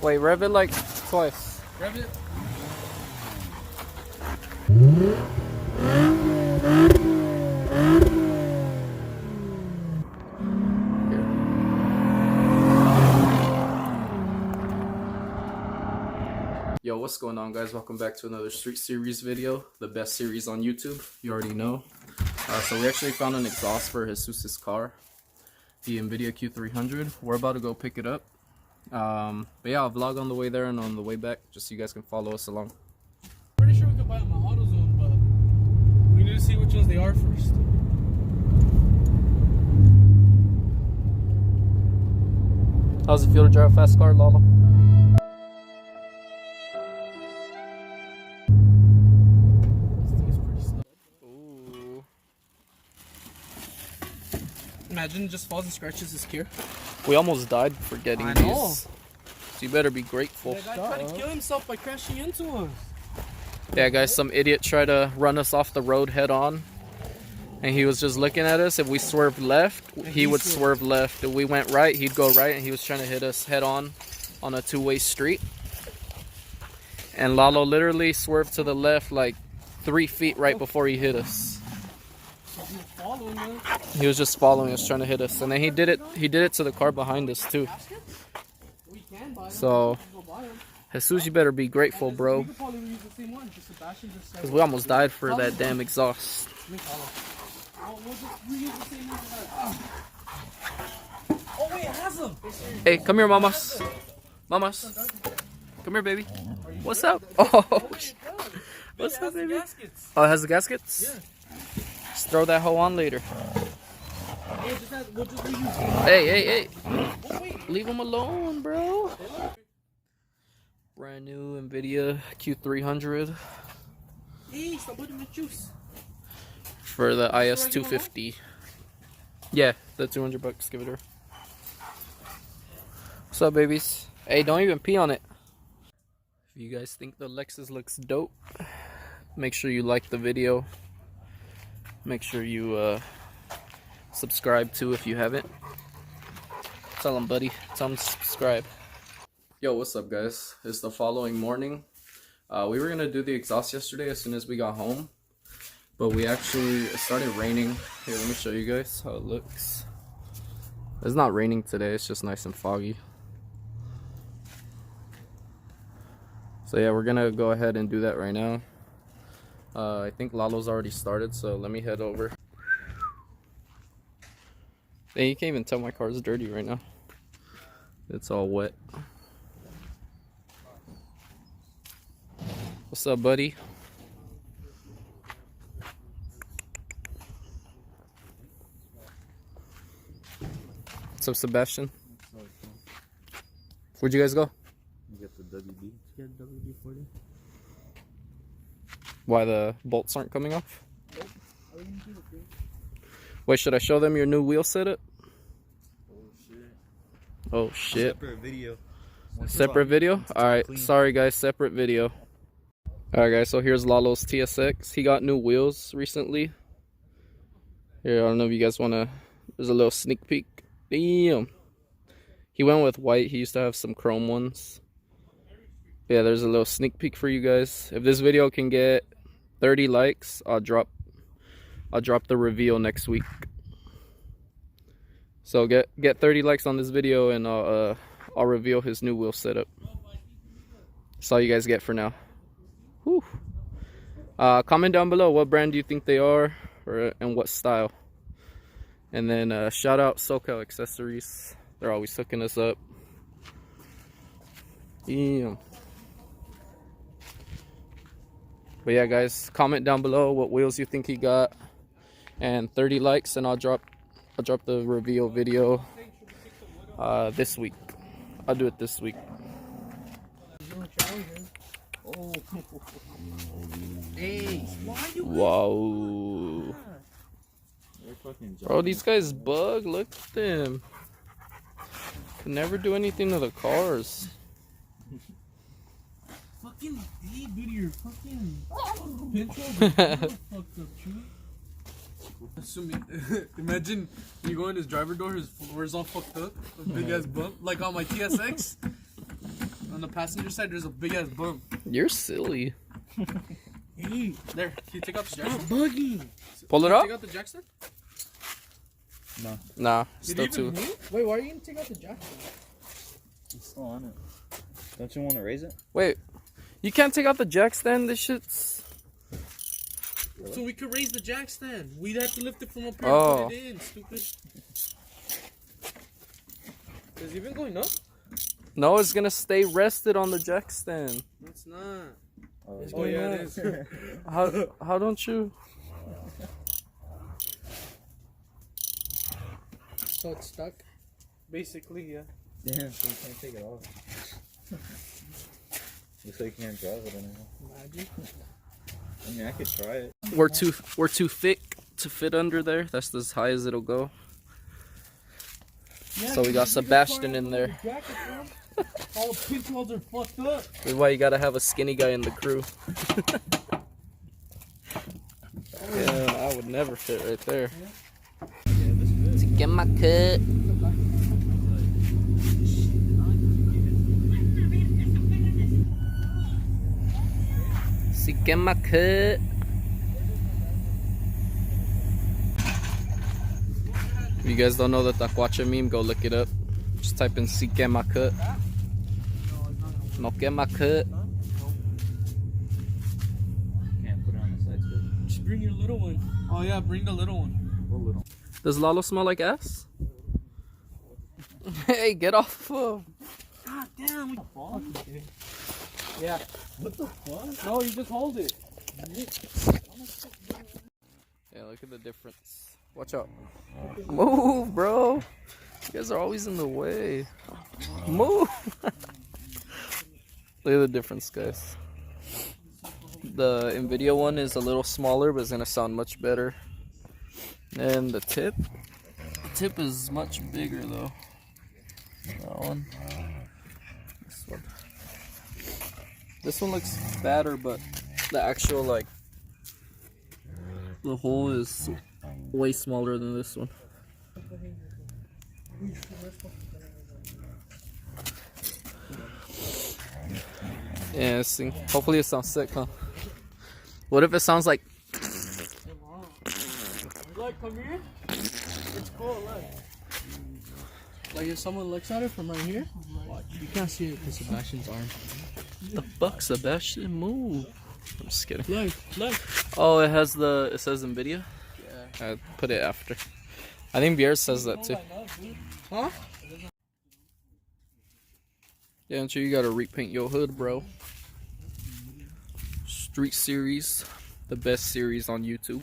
Wait, rev it like twice. Rev it. Yo, what's going on, guys? Welcome back to another Street Series video, the best series on YouTube. You already know. So we actually found an exhaust for Jesus' car, the Invidia Q300. We're about to go pick it up. But yeah, I'll vlog on the way there and on the way back, just so you guys can follow us along. Pretty sure we could buy them at AutoZone, but we need to see which ones they are first. How's it feel to drive a fast car, Lalo? Ooh. Imagine it just falls and scratches his gear. We almost died for getting I these. know. So you better be grateful. That guy tried to kill himself by crashing into us. Yeah, guys, some idiot tried to run us off the road head on. And he was just looking at us. If we swerved left, he would swerve left. If we went right, he'd go right. And he was trying to hit us head on a two-way street. And Lalo literally swerved to the left like 3 feet right before he hit us. He was just following us, trying to hit us. And then he did it to the car behind us too. So, Jesus, you better be grateful, bro. Because we almost died for that damn exhaust. Oh wait, it has them. Hey, come here, mamas. Mamas. Come here, baby. What's up? Oh, what's up, baby? Oh, it has the gaskets? Yeah. Just throw that hoe on later. Hey. Leave them alone, bro. Brand new Invidia Q300. Hey, stop putting the juice. For the is250. Yeah, the $200. Give it her. What's up, babies? Hey, don't even pee on it. If you guys think the Lexus looks dope, make sure you like the video. Make sure you subscribe too if you haven't. Tell them, buddy. Tell them to subscribe. Yo, what's up, guys? It's the following morning. We were gonna do the exhaust yesterday as soon as we got home, but it started raining. Here, let me show you guys how it looks. It's not raining today. It's just nice and foggy. So yeah, we're gonna go ahead and do that right now. I think Lalo's already started, so let me head over. Hey, you can't even tell my car's dirty right now. It's all wet. What's up, buddy? What's up, Sebastian? Where'd you guys go? You get the WD. You get WD-40? Why the bolts aren't coming off? Wait, should I show them your new wheel setup? Oh shit. Separate video. Separate video? Alright, sorry guys, separate video. Alright guys, so here's Lalo's TSX. He got new wheels recently. Here, I don't know if you guys want to... There's a little sneak peek. Damn. He went with white. He used to have some chrome ones. Yeah, there's a little sneak peek for you guys. If this video can get 30 likes, I'll drop the reveal next week. So get 30 likes on this video and I'll reveal his new wheel setup. That's all you guys get for now. Whew. Comment down below what brand do you think they are and what style. And then shout out SoCal Accessories. They're always hooking us up. Damn. But yeah, guys, comment down below what wheels you think he got, and 30 likes, and I'll drop the reveal video this week. I'll do it this week. Hey, Wow. Bro, these guys bug. Look at them. Can never do anything to the cars. fucking hey, dude, your fucking pinto fucked up, true. Imagine you go in his driver door, his floor is all fucked up, a big ass bump, like on my TSX. On the passenger side, there's a big ass bump. You're silly. Hey, there. Can you take out the jack? Stop bugging. Pull it up? Take out the jack stand? No. Nah, Did still it too. even move? Wait, why are you gonna take out the jack stand? It's still on it. Don't you want to raise it? Wait, you can't take out the jack stand? This shit's... Really? So we could raise the jack stand. We'd have to lift it from up here Oh. and put it in, stupid. Is it even going up? No, it's gonna stay rested on the jack stand. It's not. Oh, It's going yeah, up. it is. How don't you? So it's stuck? Basically, yeah. Damn, so you can't take it off. Looks like you can't drive it anymore. Imagine. I mean, I could try it. We're too thick to fit under there. That's as high as it'll go. Yeah, So we got Sebastian in there. All the pinholes are fucked up. That's why you gotta have a skinny guy in the crew. Yeah, I would never fit right there. To get my cut. To get my cut. If you guys don't know the Tacuache meme, go look it up. Just type in "Si que ma cut." No que ma cut. Can't put it on the side scope. Just bring your little one. Oh yeah, bring the little one. What little? Does Lalo smell like ass? Hey, get off. God damn. Yeah. What the fuck? No, you just hold it. Yeah, look at the difference. Watch out. Move, bro. You guys are always in the way. Move. Look at the difference, guys. The Invidia one is a little smaller, but it's gonna sound much better. And the tip is much bigger though. That one. This one. This one looks fatter, but the actual the hole is way smaller than this one. Yeah, hopefully it sounds sick, huh? What if it sounds like... Look, come here. It's cool, look. Like if someone looks at it from right here, watch. You can't see it because Sebastian's arm. The fuck, Sebastian? Move. I'm just kidding. Look. Oh, it says Invidia? Yeah. I put it after. I think Beer says that too. Huh? Yeah, and sure you gotta repaint your hood, bro. Street Series, the best series on YouTube.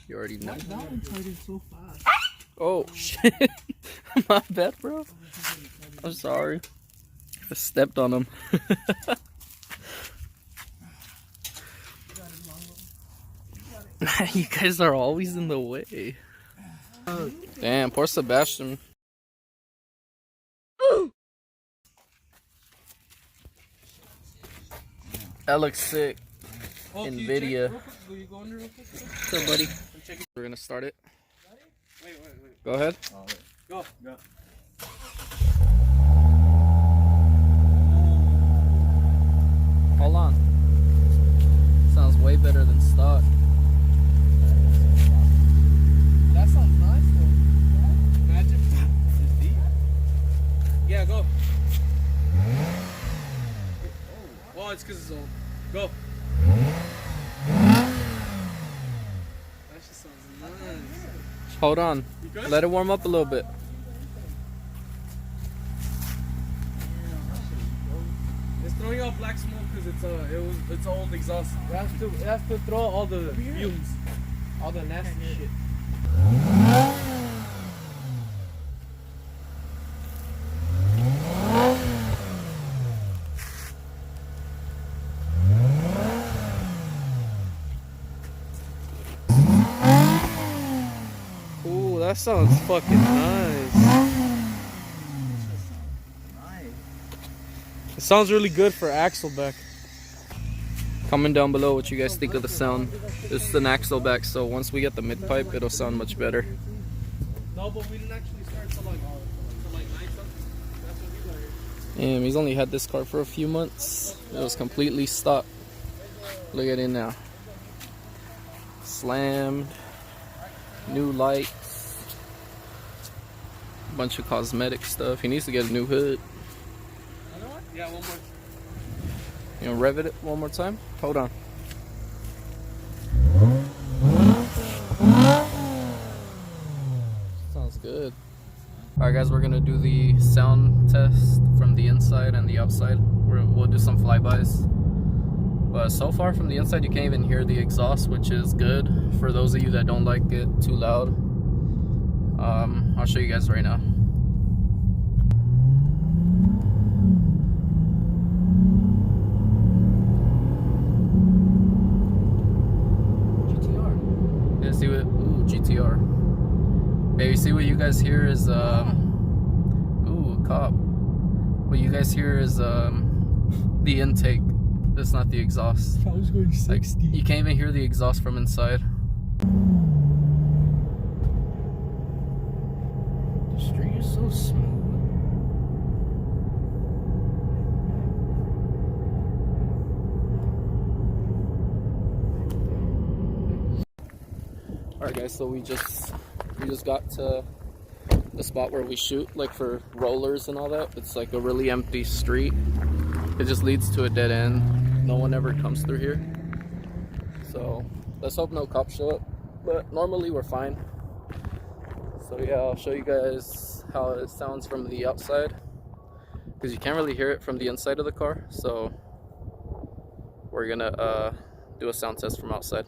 You already know. That one started so fast. Oh shit! My bad, bro. I'm sorry. I stepped on him. You guys are always in the way. Damn, poor Sebastian. That looks sick. Oh, can you Invidia. check real quick? Will you go under real quick? What's up, buddy? We're gonna start it. Wait. Go ahead. Oh, wait. Go. Hold on. Sounds way better than stock. That sounds nice though. Imagine. It's deep. Yeah, go. Oh, it's because it's old. Go. That just sounds nice. Hold on. You good? Let it warm up a little bit. It's throwing out black smoke because it's old exhaust. It has to throw all the fumes, all the nasty shit. Ooh, that sounds fucking nice. It sounds really good for Axleback. Comment down below what you guys think of the sound. This is an Axleback, so once we get the mid pipe, it'll sound much better. No, but we didn't actually start till like 9 something. That's what we got here. And he's only had this car for a few months. It was completely stock. Look at it now. Slammed. New lights. Bunch of cosmetic stuff. He needs to get a new hood. Yeah, one more. You know, rev it one more time? Hold on. Sounds good. Alright guys, we're gonna do the sound test from the inside and the outside. We'll do some flybys. But so far from the inside you can't even hear the exhaust, which is good for those of you that don't like it too loud. I'll show you guys right now. GTR. Yeah, see what? Ooh, GTR. Yeah, you see what you guys hear is ooh, a cop. What you guys hear is the intake. That's not the exhaust. I was going 60. You can't even hear the exhaust from inside. The street is so smooth. Alright guys, so we just got to the spot where we shoot, like for rollers and all that. It's like a really empty street. It just leads to a dead end. No one ever comes through here. So let's hope no cops show up. But normally we're fine. So yeah, I'll show you guys how it sounds from the outside, because you can't really hear it from the inside of the car. So we're gonna do a sound test from outside.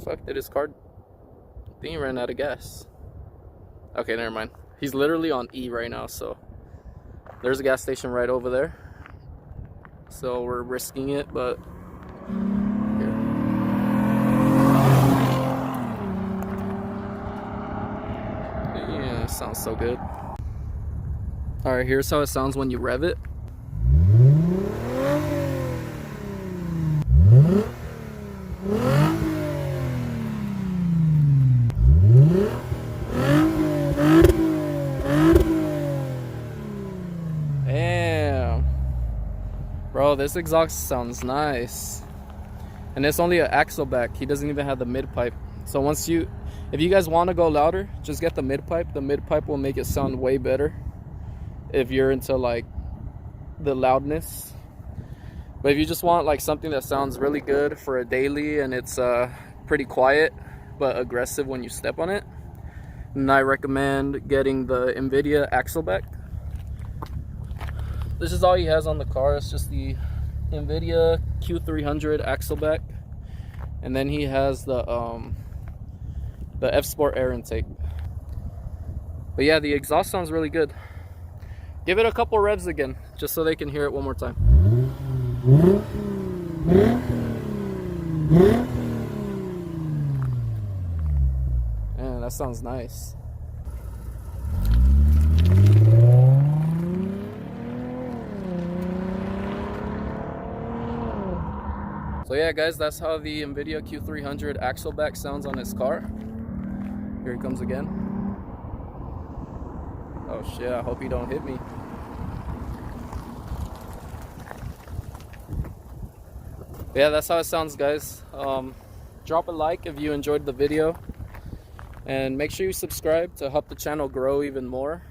Fuck, did his car? I think he ran out of gas. Okay, never mind. He's literally on E right now, so there's a gas station right over there. So we're risking it, but here. Yeah, it sounds so good. Alright, here's how it sounds when you rev it. Damn. Bro, this exhaust sounds nice. And it's only an axle back. He doesn't even have the mid pipe. So if you guys want to go louder, just get the mid pipe. The mid pipe will make it sound way better if you're into like the loudness. But if you just want like something that sounds really good for a daily and it's pretty quiet but aggressive when you step on it, then I recommend getting the Invidia axle back. This is all he has on the car. It's just the Invidia Q300 axle back, and then he has the F Sport air intake. But yeah, the exhaust sounds really good. Give it a couple revs again, just so they can hear it one more time. Man, that sounds nice. So yeah guys, that's how the Invidia Q300 axle back sounds on his car. Here it comes again. Oh shit, I hope he don't hit me. Yeah, that's how it sounds, guys. Drop a like if you enjoyed the video, and make sure you subscribe to help the channel grow even more.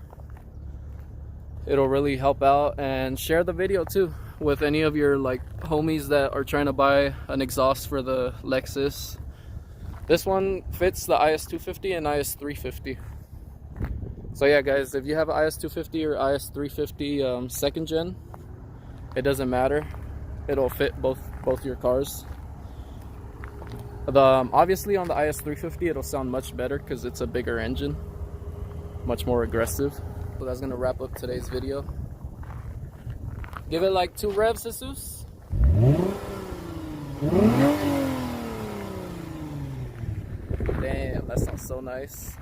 It'll really help out, and share the video too with any of your like homies that are trying to buy an exhaust for the Lexus. This one fits the IS250 and IS350. So yeah guys, if you have IS250 or IS350 second gen, it doesn't matter. It'll fit both your cars. Obviously on the IS350 it'll sound much better because it's a bigger engine, much more aggressive. So that's gonna wrap up today's video. Give it like 2 revs, Jesus. Damn, that sounds so nice.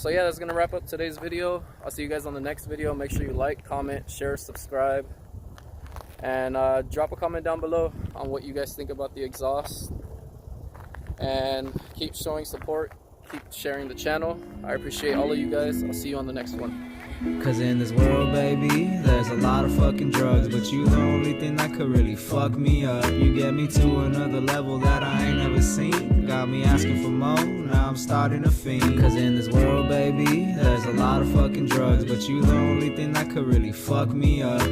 So yeah, that's gonna wrap up today's video. I'll see you guys on the next video. Make sure you like, comment, share, subscribe, and drop a comment down below on what you guys think about the exhaust. And keep showing support keep sharing the channel. I appreciate all of you guys. I'll see you on the next one. Cause in this world, baby, there's a lot of fucking drugs, but you the only thing that could really fuck me up. You get me to another level that I ain't never seen. Got me asking for more, now I'm starting to fiend. Cause in this world, baby, there's a lot of fucking drugs, but you the only thing that could really fuck me up.